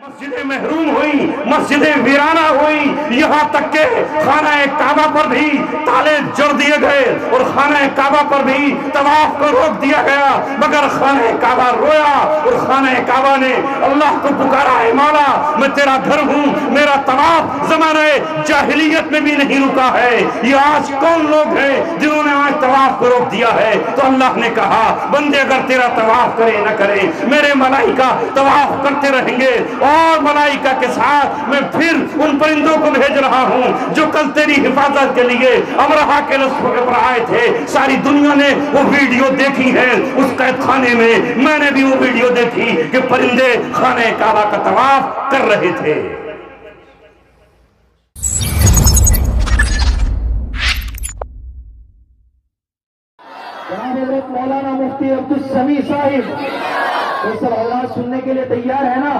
مسجدیں محروم ہوئی، مسجدیں ویرانہ ہوئی، یہاں تک کہ خانہ کعبہ پر بھی تالے جڑ دیے گئے اور خانہ کعبہ پر بھی طواف کو روک دیا گیا، مگر خانہ کعبہ رویا اور خانہ کعبہ نے اللہ کو پکارا، اے مولا میں تیرا گھر ہوں، میرا طواف زمانہ جاہلیت میں بھی نہیں رکا ہے، یہ آج کون لوگ ہیں جنہوں نے آج طواف کو روک دیا ہے؟ تو اللہ نے کہا بندے اگر تیرا طواف کرے نہ کرے میرے ملائکہ طواف کرتے رہیں گے، اور ملائکہ کے ساتھ میں پھر ان پرندوں کو بھیج رہا ہوں جو کل تیری حفاظت کے لیے امرہا کے رسول پر آئے تھے۔ ساری دنیا نے وہ ویڈیو دیکھی ہے، اس قید خانے میں نے بھی وہ ویڈیو دیکھی کہ پرندے خانہ کعبہ کا طواف کر رہے تھے۔ جناب حضرت مولانا مفتی عبدالسمیع صاحب یہ سب اولاد سننے کے لیے تیار ہے نا؟